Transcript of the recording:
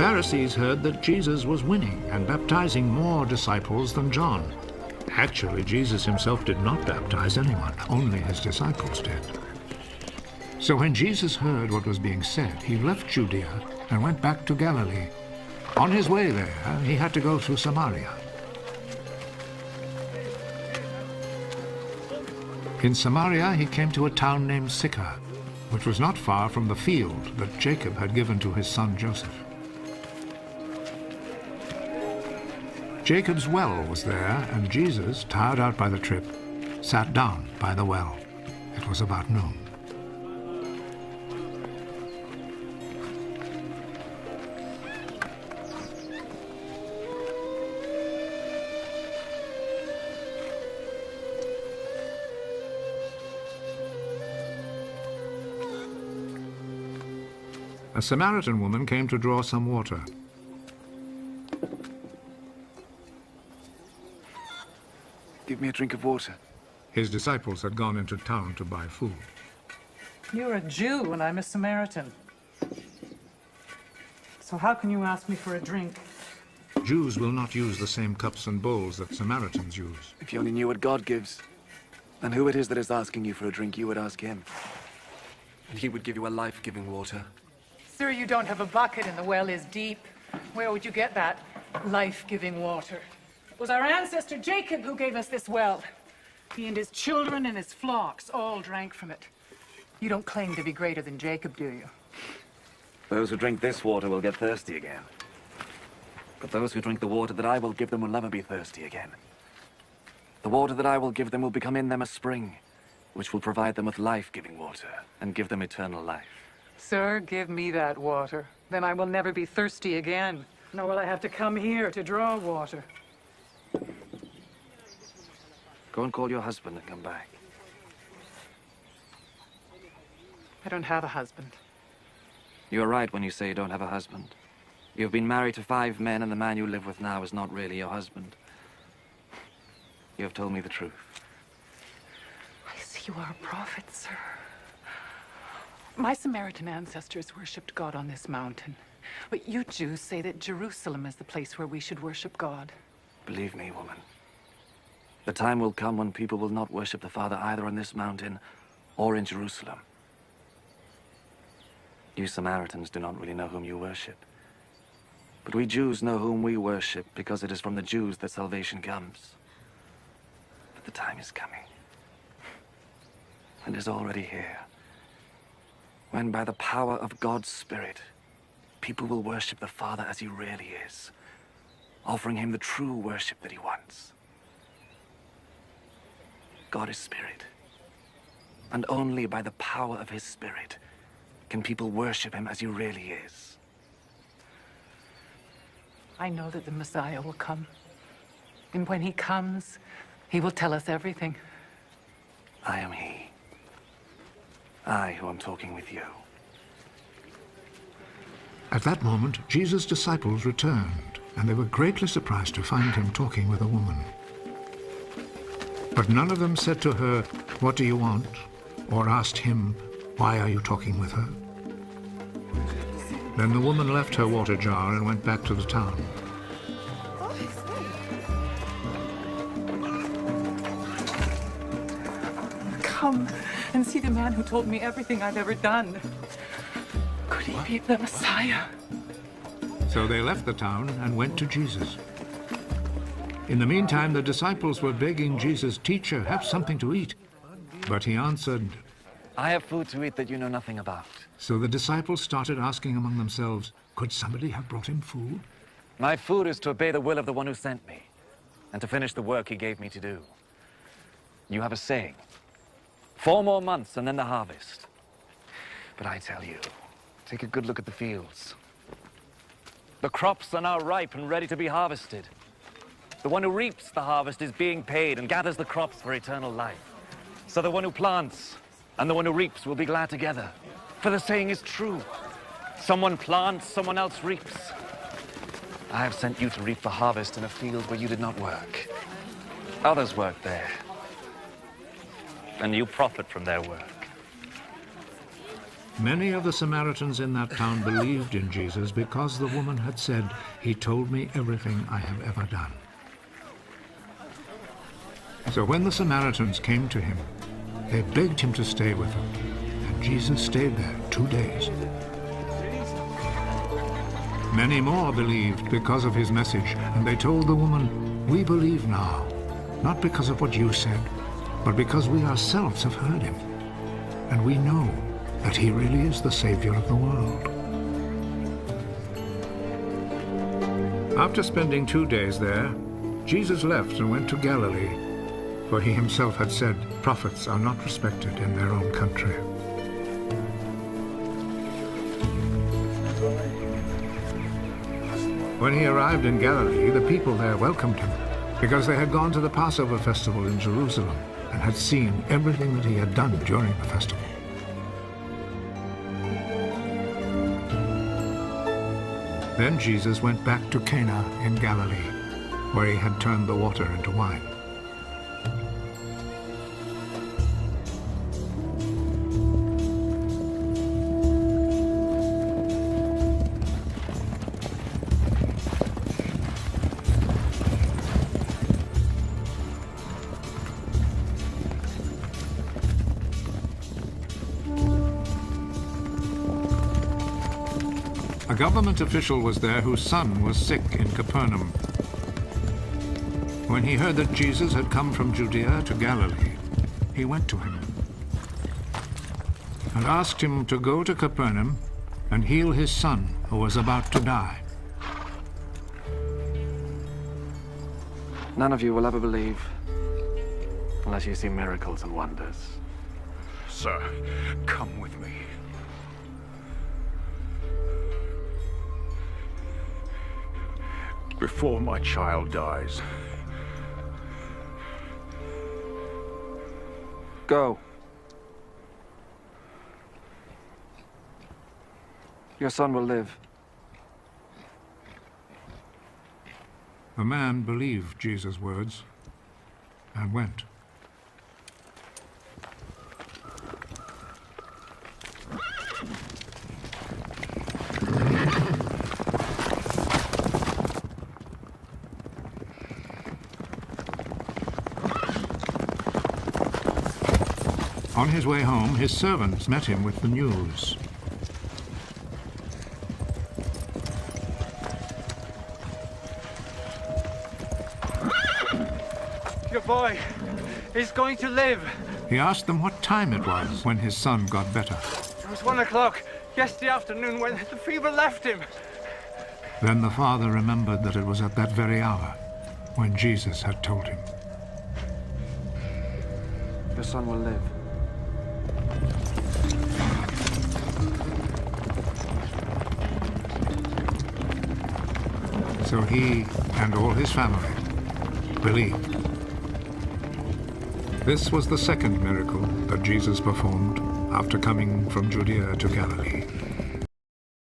Pharisees heard that Jesus was winning and baptizing more disciples than John. Actually, Jesus himself did not baptize anyone, only his disciples did. So when Jesus heard what was being said, he left Judea and went back to Galilee. On his way there, he had to go through Samaria. In Samaria, he came to a town named Sychar, which was not far from the field that Jacob had given to his son Joseph. Jacob's well was there, and Jesus, tired out by the trip, sat down by the well. It was about noon. A Samaritan woman came to draw some water. Give me a drink of water. His disciples had gone into town to buy food. You're a Jew and I'm a Samaritan. So how can you ask me for a drink? Jews will not use the same cups and bowls that Samaritans use. If you only knew what God gives, and who it is that is asking you for a drink, you would ask him. And he would give you a life-giving water. Sir, you don't have a bucket and the well is deep. Where would you get that life-giving water? It was our ancestor Jacob who gave us this well. He and his children and his flocks all drank from it. You don't claim to be greater than Jacob, do you? Those who drink this water will get thirsty again. But those who drink the water that I will give them will never be thirsty again. The water that I will give them will become in them a spring, which will provide them with life-giving water and give them eternal life. Sir, give me that water. Then I will never be thirsty again. Nor will I have to come here to draw water. Go and call your husband and come back. I don't have a husband. You are right when you say you don't have a husband. You have been married to 5 men, and the man you live with now is not really your husband. You have told me the truth. I see you are a prophet, sir. My Samaritan ancestors worshipped God on this mountain. But you Jews say that Jerusalem is the place where we should worship God. Believe me, woman. The time will come when people will not worship the Father either on this mountain or in Jerusalem. You Samaritans do not really know whom you worship. But we Jews know whom we worship because it is from the Jews that salvation comes. But the time is coming, and is already here, when by the power of God's Spirit, people will worship the Father as he really is, offering him the true worship that he wants. God is Spirit, and only by the power of his Spirit can people worship him as he really is. I know that the Messiah will come. And when he comes, he will tell us everything. I am he. I who am talking with you. At that moment, Jesus' disciples returned, and they were greatly surprised to find him talking with a woman. But none of them said to her, "What do you want?" or asked him, "Why are you talking with her?" Then the woman left her water jar and went back to the town. Come and see the man who told me everything I've ever done. Could he be the Messiah? So they left the town and went to Jesus. In the meantime, the disciples were begging Jesus, "Teacher, have something to eat." But he answered, I have food to eat that you know nothing about. So the disciples started asking among themselves, could somebody have brought him food? My food is to obey the will of the one who sent me, and to finish the work he gave me to do. You have a saying, 4 more months and then the harvest. But I tell you, take a good look at the fields. The crops are now ripe and ready to be harvested. The one who reaps the harvest is being paid and gathers the crops for eternal life. So the one who plants and the one who reaps will be glad together. For the saying is true. Someone plants, someone else reaps. I have sent you to reap the harvest in a field where you did not work. Others work there, and you profit from their work. Many of the Samaritans in that town believed in Jesus because the woman had said, "He told me everything I have ever done." So when the Samaritans came to him, they begged him to stay with them, and Jesus stayed there 2 days. Many more believed because of his message, and they told the woman, "We believe now, not because of what you said, but because we ourselves have heard him, and we know that he really is the Savior of the world." After spending 2 days there, Jesus left and went to Galilee, for he himself had said, "Prophets are not respected in their own country." When he arrived in Galilee, the people there welcomed him, because they had gone to the Passover festival in Jerusalem and had seen everything that he had done during the festival. Then Jesus went back to Cana in Galilee, where he had turned the water into wine. A government official was there whose son was sick in Capernaum. When he heard that Jesus had come from Judea to Galilee, he went to him and asked him to go to Capernaum and heal his son who was about to die. None of you will ever believe unless you see miracles and wonders. Sir, come with me. Before my child dies. Go. Your son will live. The man believed Jesus' words and went. On his way home, his servants met him with the news. Your boy, he's going to live. He asked them what time it was when his son got better. It was 1 o'clock yesterday afternoon when the fever left him. Then the father remembered that it was at that very hour when Jesus had told him. Your son will live. So he and all his family believed. This was the second miracle that Jesus performed after coming from Judea to Galilee.